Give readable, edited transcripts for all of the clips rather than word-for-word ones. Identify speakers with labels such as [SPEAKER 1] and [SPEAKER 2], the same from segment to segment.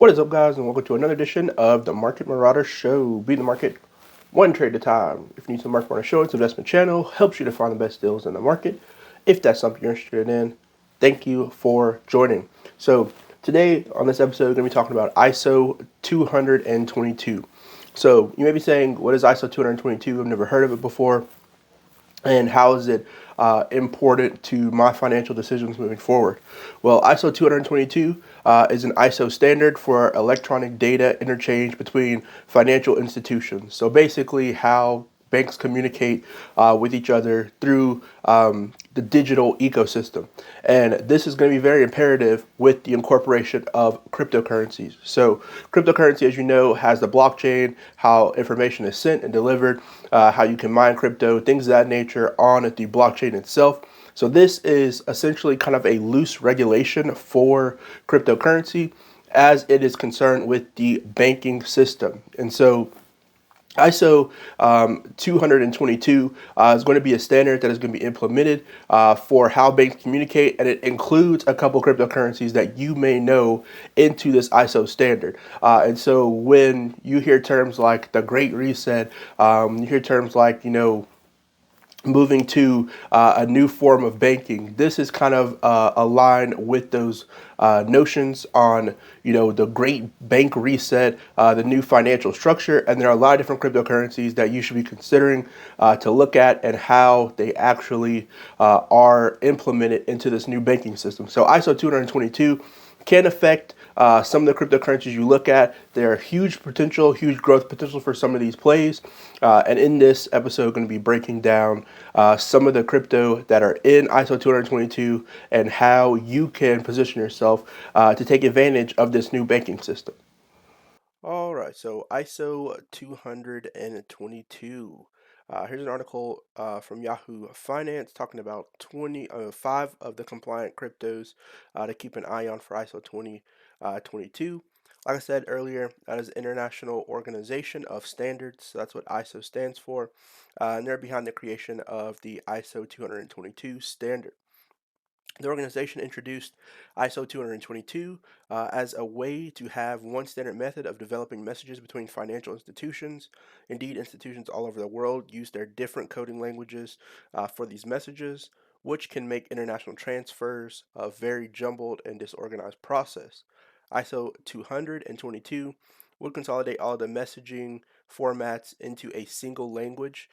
[SPEAKER 1] What is up, guys, and welcome to another edition of the Market Marauder Show. Beat the market one trade at a time. If you need some Market Marauder Show, it's an investment channel, helps you to find the best deals in the market. If that's something you're interested in, thank you for joining. So today on this episode, we're going to be talking about ISO 222. So you may be saying, what is ISO 222? I've never heard of it before. And how is it important to my financial decisions moving forward? Well, ISO 222 is an ISO standard for electronic data interchange between financial institutions. So basically, how banks communicate with each other through the digital ecosystem. And this is going to be very imperative with the incorporation of cryptocurrencies. So, cryptocurrency, as you know, has the blockchain, how information is sent and delivered, how you can mine crypto, things of that nature on the blockchain itself. So, this is essentially kind of a loose regulation for cryptocurrency as it is concerned with the banking system. And so, ISO 222 is going to be a standard that is going to be implemented for how banks communicate, and it includes a couple cryptocurrencies that you may know into this ISO standard. And so when you hear terms like the Great Reset, you hear terms like, moving to a new form of banking. This is kind of aligned with those notions on, the great bank reset, the new financial structure, and there are a lot of different cryptocurrencies that you should be considering to look at and how they actually are implemented into this new banking system. So ISO 222 can affect some of the cryptocurrencies you look at. There are huge potential, huge growth potential for some of these plays. And in this episode, I'm going to be breaking down some of the crypto that are in ISO 222 and how you can position yourself to take advantage of this new banking system. All right, so ISO 222. Here's an article from Yahoo Finance talking about 5 of the compliant cryptos to keep an eye on for ISO 2022. Like I said earlier, that is an international organization of standards. So that's what ISO stands for. And they're behind the creation of the ISO 222 standard. The organization introduced ISO 222 as a way to have one standard method of developing messages between financial institutions. Indeed, institutions all over the world use their different coding languages for these messages, which can make international transfers a very jumbled and disorganized process. ISO 222 would consolidate all the messaging formats into a single language,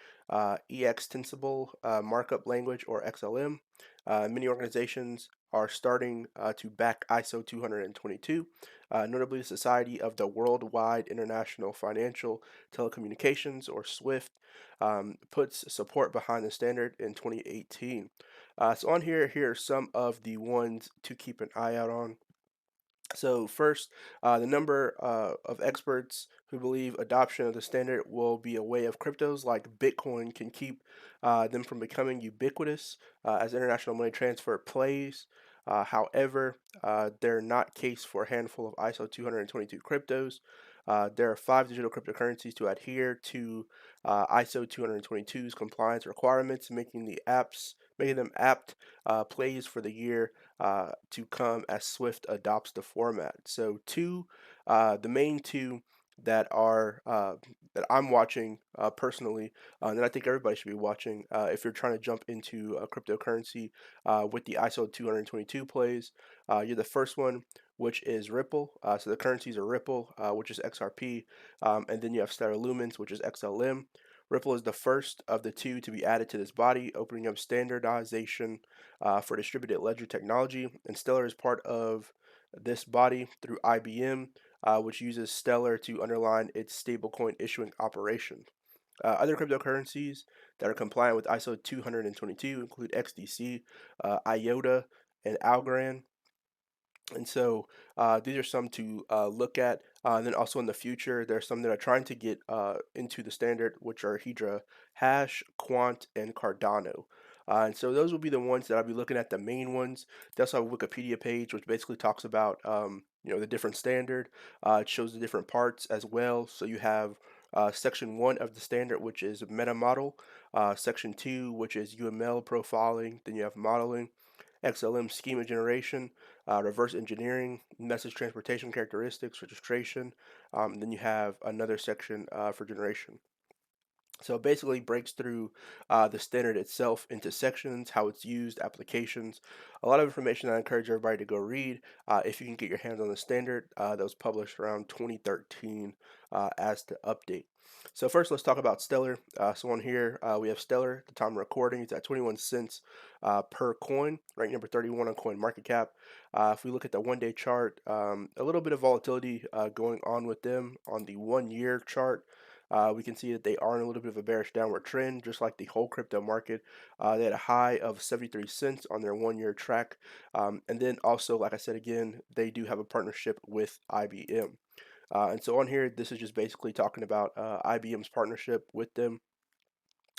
[SPEAKER 1] extensible markup language, or XLM. Many organizations are starting to back ISO 222, notably the Society of the Worldwide International Financial Telecommunications, or SWIFT, puts support behind the standard in 2018. So on here are some of the ones to keep an eye out on. So first, the number of experts who believe adoption of the standard will be a way of cryptos like Bitcoin can keep them from becoming ubiquitous as international money transfer plays. However, they're not case for a handful of ISO 222 cryptos. There are 5 digital cryptocurrencies to adhere to ISO 222's compliance requirements, making them apt plays for the year to come as Swift adopts the format. So the main two that I'm watching personally, and I think everybody should be watching if you're trying to jump into a cryptocurrency with the ISO 222 plays. You're the first one, which is Ripple. So the currencies are Ripple, which is XRP, and then you have Stellar Lumens, which is XLM. Ripple is the first of the two to be added to this body, opening up standardization for distributed ledger technology. And Stellar is part of this body through IBM, which uses Stellar to underline its stablecoin issuing operation. Other cryptocurrencies that are compliant with ISO 222 include XDC, Iota, and Algorand. And so these are some to look at. And then also in the future, there are some that are trying to get into the standard, which are Hydra Hash, Quant, and Cardano. And so those will be the ones that I'll be looking at, the main ones. They also have a Wikipedia page, which basically talks about the different standard. It shows the different parts as well. So you have section 1 of the standard, which is meta model. Section 2, which is UML profiling. Then you have modeling. XLM schema generation, reverse engineering, message transportation characteristics, registration. Then you have another section for generation. So it basically breaks through the standard itself into sections, how it's used, applications. A lot of information I encourage everybody to go read if you can get your hands on the standard that was published around 2013 as the update. So first, let's talk about Stellar. So on here, we have Stellar. The time of recording is at 21 cents per coin, ranked number 31 on Coin Market Cap. If we look at the one-day chart, a little bit of volatility going on with them on the one-year chart. We can see that they are in a little bit of a bearish downward trend, just like the whole crypto market. They had a high of 73 cents on their one-year track. And then also, like I said again, they do have a partnership with IBM. And so on here, this is just basically talking about IBM's partnership with them.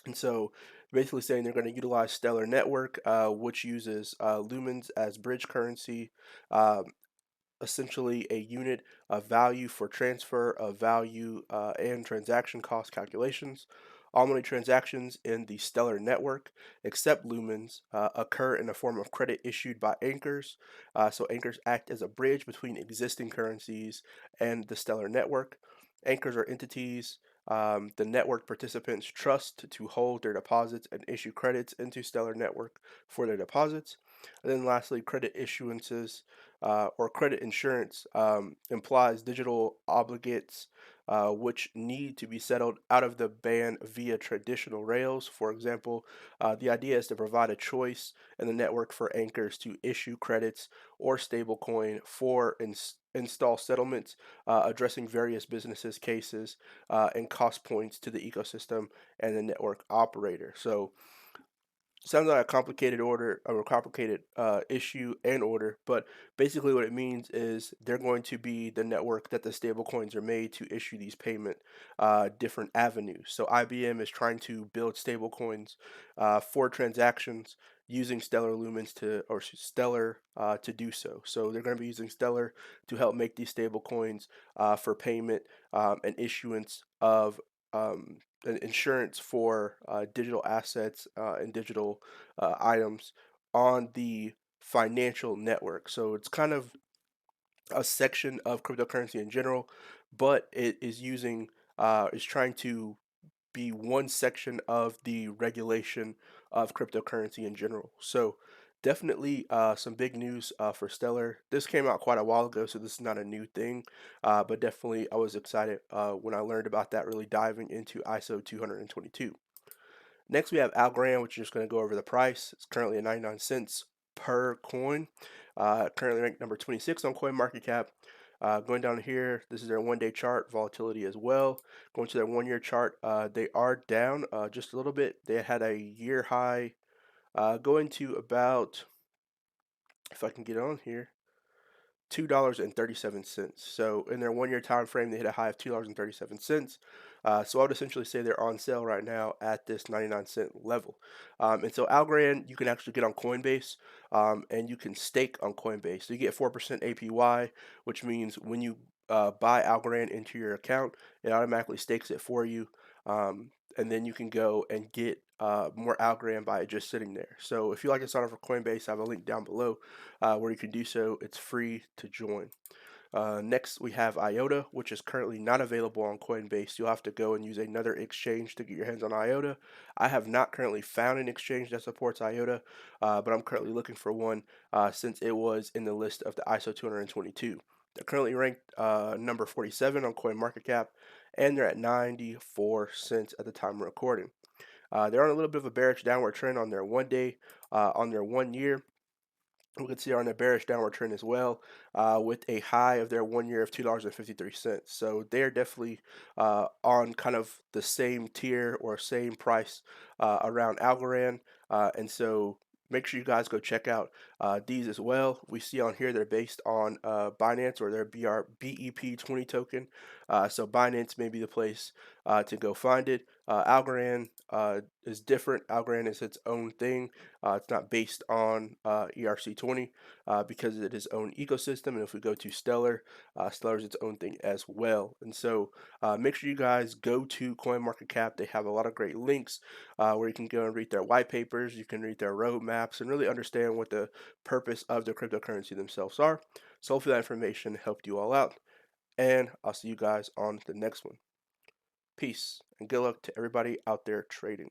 [SPEAKER 1] And so basically saying they're going to utilize Stellar Network, which uses lumens as bridge currency. Um, Essentially a unit of value for transfer of value and transaction cost calculations. All money transactions in the Stellar network, except lumens, occur in the form of credit issued by anchors. So anchors act as a bridge between existing currencies and the Stellar network. Anchors are entities the network participants trust to hold their deposits and issue credits into Stellar network for their deposits. And then lastly, credit issuances or credit insurance implies digital obligates which need to be settled out of the ban via traditional rails. For example, the idea is to provide a choice in the network for anchors to issue credits or stablecoin for install settlements, addressing various businesses cases and cost points to the ecosystem and the network operator. So sounds like a complicated order or a complicated issue and order, but basically what it means is they're going to be the network that the stable coins are made to issue these payment different avenues. So IBM is trying to build stable coins for transactions using Stellar Lumens to or Stellar to do so. So they're going to be using Stellar to help make these stable coins for payment and issuance of an insurance for digital assets and digital items on the financial network. So it's kind of a section of cryptocurrency in general, but it is trying to be one section of the regulation of cryptocurrency in general. So definitely some big news for Stellar. This came out quite a while ago, so this is not a new thing, but definitely I was excited when I learned about that, really diving into ISO 222. Next, we have Algorand, which is just going to go over the price. It's currently at 99 cents per coin. Currently ranked number 26 on CoinMarketCap. Going down here, this is their one-day chart, volatility as well. Going to their one-year chart, they are down just a little bit. They had a year high going to about, if I can get on here, $2.37. So in their one-year time frame, they hit a high of $2.37. So I would essentially say they're on sale right now at this 99-cent level. And so Algorand, you can actually get on Coinbase, and you can stake on Coinbase. So you get 4% APY, which means when you buy Algorand into your account, it automatically stakes it for you. And then you can go and get more Algorand by just sitting there. So if you like to sign up for Coinbase, I have a link down below where you can do so. It's free to join. Next, we have Iota, which is currently not available on Coinbase. You'll have to go and use another exchange to get your hands on Iota. I have not currently found an exchange that supports Iota, but I'm currently looking for one since it was in the list of the ISO 222. They're currently ranked number 47 on CoinMarketCap, and they're at 94 cents at the time of recording. They're on a little bit of a bearish downward trend on their one day, on their 1 year. We can see they're on a bearish downward trend as well, with a high of their 1 year of $2.53. So they're definitely on kind of the same tier or same price around Algorand. And so make sure you guys go check out these as well. We see on here they're based on Binance or their BEP20 token. So Binance may be the place to go find it. Algorand is different. Algorand is its own thing. It's not based on ERC20 because it is its own ecosystem. And if we go to Stellar, Stellar is its own thing as well. And so make sure you guys go to CoinMarketCap. They have a lot of great links where you can go and read their white papers, you can read their roadmaps, and really understand what the purpose of the cryptocurrency themselves are. So hopefully that information helped you all out, and I'll see you guys on the next one. Peace and good luck to everybody out there trading.